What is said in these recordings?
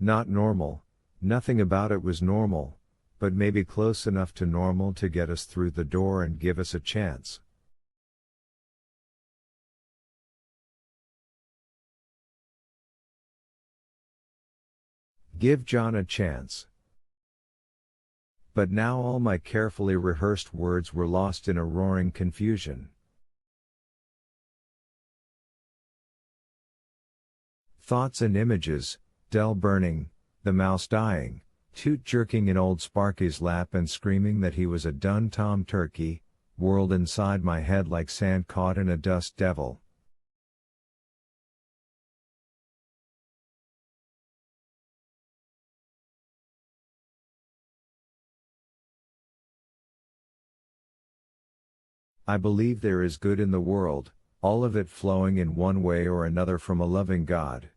Not normal, nothing about it was normal, but maybe close enough to normal to get us through the door and give us a chance. Give John a chance. But now all my carefully rehearsed words were lost in a roaring confusion. Thoughts and images, Dell burning, the mouse dying, Toot jerking in old Sparky's lap and screaming that he was a dun tom turkey, whirled inside my head like sand caught in a dust devil. I believe there is good in the world, all of it flowing in one way or another from a loving God.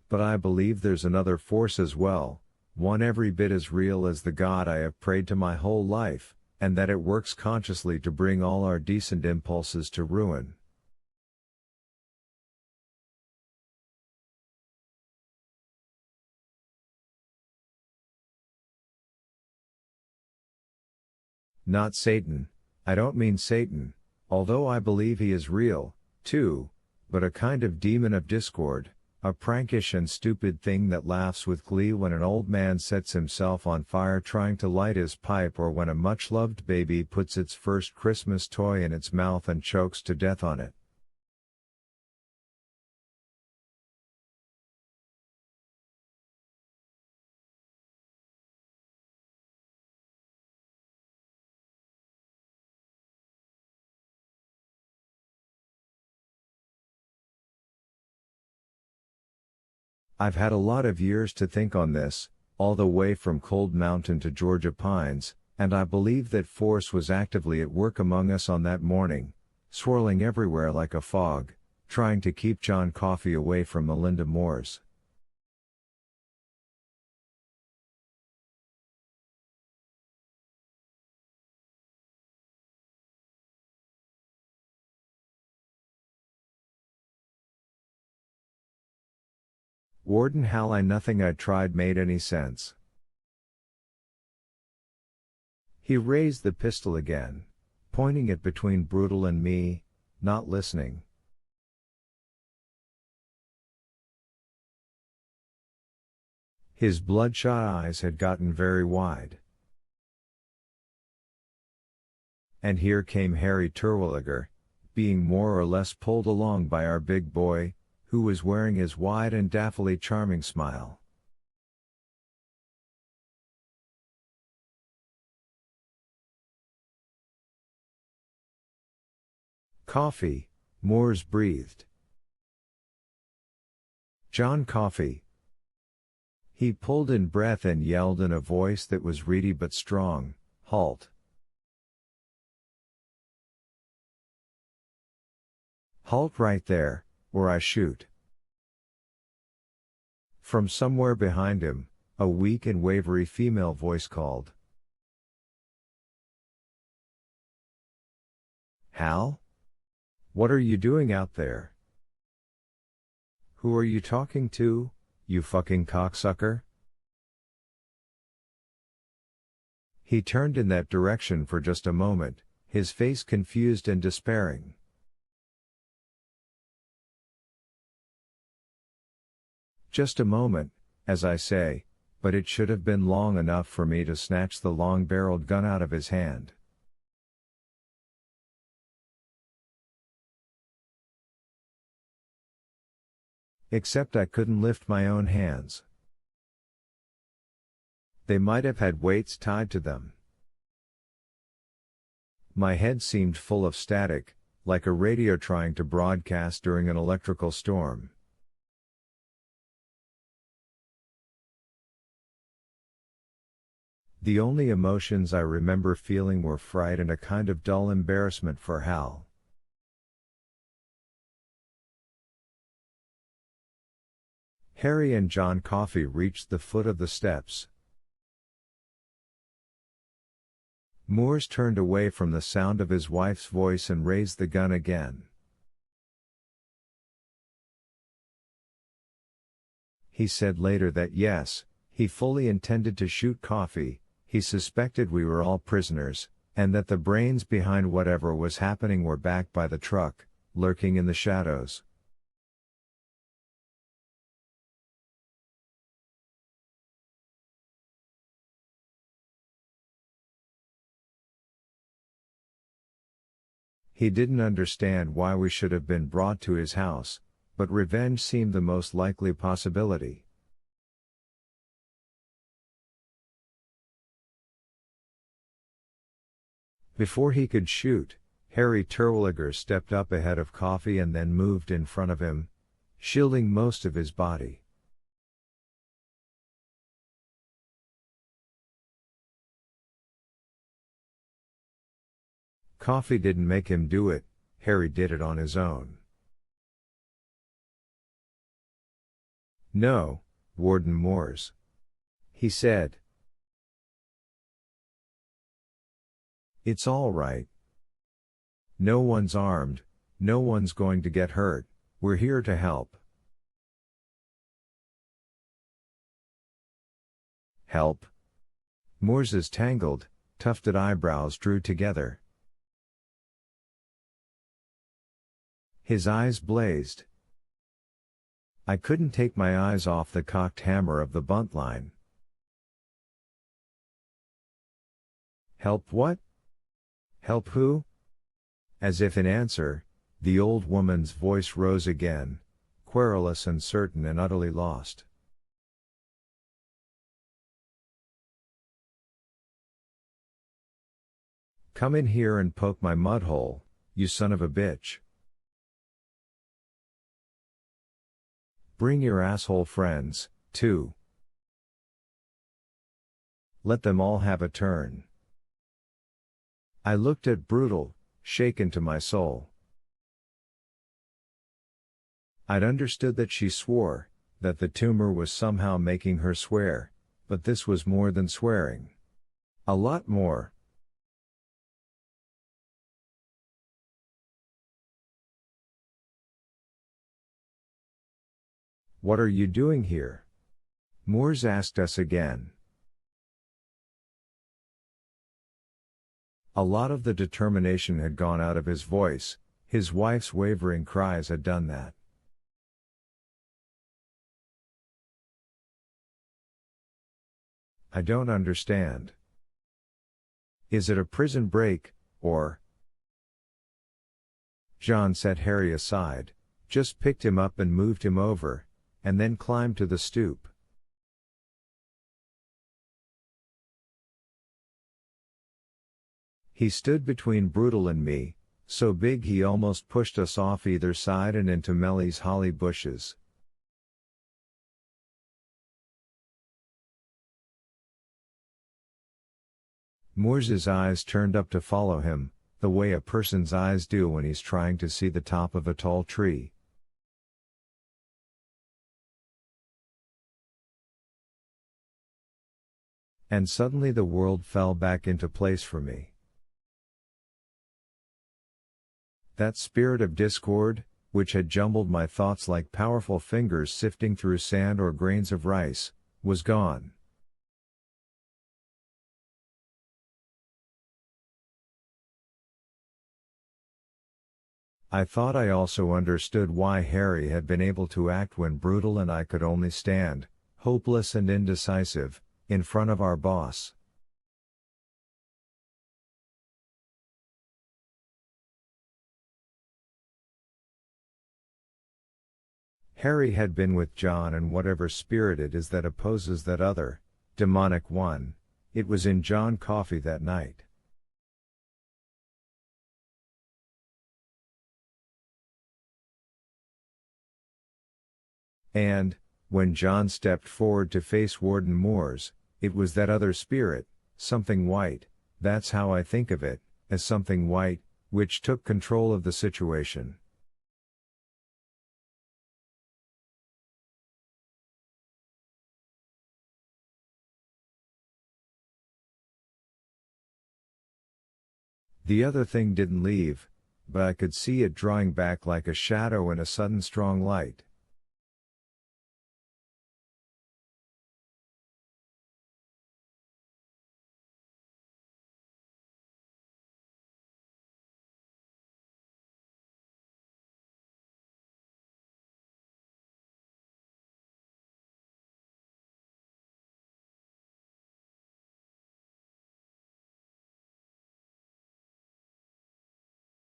But I believe there's another force as well, one every bit as real as the God I have prayed to my whole life, and that it works consciously to bring all our decent impulses to ruin. Not Satan, I don't mean Satan, although I believe he is real, too, but a kind of demon of discord, a prankish and stupid thing that laughs with glee when an old man sets himself on fire trying to light his pipe, or when a much-loved baby puts its first Christmas toy in its mouth and chokes to death on it. I've had a lot of years to think on this, all the way from Cold Mountain to Georgia Pines, and I believe that force was actively at work among us on that morning, swirling everywhere like a fog, trying to keep John Coffey away from Melinda Moore's. Warden Hal, nothing I tried made any sense. He raised the pistol again, pointing it between Brutal and me, not listening. His bloodshot eyes had gotten very wide. And here came Harry Terwilliger, being more or less pulled along by our big boy, who was wearing his wide and daffily charming smile. Coffey, Moores breathed. John Coffey. He pulled in breath and yelled in a voice that was reedy but strong, "Halt! Halt right there, or I shoot." From somewhere behind him, a weak and wavery female voice called, "Hal? What are you doing out there? Who are you talking to, you fucking cocksucker?" He turned in that direction for just a moment, his face confused and despairing. Just a moment, as I say, but it should have been long enough for me to snatch the long-barreled gun out of his hand. Except I couldn't lift my own hands. They might have had weights tied to them. My head seemed full of static, like a radio trying to broadcast during an electrical storm. The only emotions I remember feeling were fright and a kind of dull embarrassment for Hal. Harry and John Coffey reached the foot of the steps. Moores turned away from the sound of his wife's voice and raised the gun again. He said later that yes, he fully intended to shoot Coffee, he suspected we were all prisoners, and that the brains behind whatever was happening were back by the truck, lurking in the shadows. He didn't understand why we should have been brought to his house, but revenge seemed the most likely possibility. Before he could shoot, Harry Terwilliger stepped up ahead of Coffee and then moved in front of him, shielding most of his body. Coffee didn't make him do it, Harry did it on his own. "No, Warden Moores," he said. "It's all right. No one's armed, no one's going to get hurt, we're here to help." "Help?" Moores's tangled, tufted eyebrows drew together. His eyes blazed. I couldn't take my eyes off the cocked hammer of the buntline. "Help what? Help who?" As if in answer, the old woman's voice rose again, querulous and certain and utterly lost. "Come in here and poke my mud hole, you son of a bitch. Bring your asshole friends, too. Let them all have a turn." I looked at Brutal, shaken to my soul. I'd understood that she swore, that the tumor was somehow making her swear, but this was more than swearing. A lot more. "What are you doing here?" Moores asked us again. A lot of the determination had gone out of his voice, his wife's wavering cries had done that. "I don't understand. Is it a prison break, or?" John set Harry aside, just picked him up and moved him over, and then climbed to the stoop. He stood between Brutal and me, so big he almost pushed us off either side and into Melly's holly bushes. Moores's eyes turned up to follow him, the way a person's eyes do when he's trying to see the top of a tall tree. And suddenly the world fell back into place for me. That spirit of discord, which had jumbled my thoughts like powerful fingers sifting through sand or grains of rice, was gone. I thought I also understood why Harry had been able to act when Brutal and I could only stand, hopeless and indecisive, in front of our boss. Harry had been with John, and whatever spirit it is that opposes that other, demonic one, it was in John Coffey that night. And, when John stepped forward to face Warden Moores, it was that other spirit, something white, that's how I think of it, as something white, which took control of the situation. The other thing didn't leave, but I could see it drawing back like a shadow in a sudden strong light.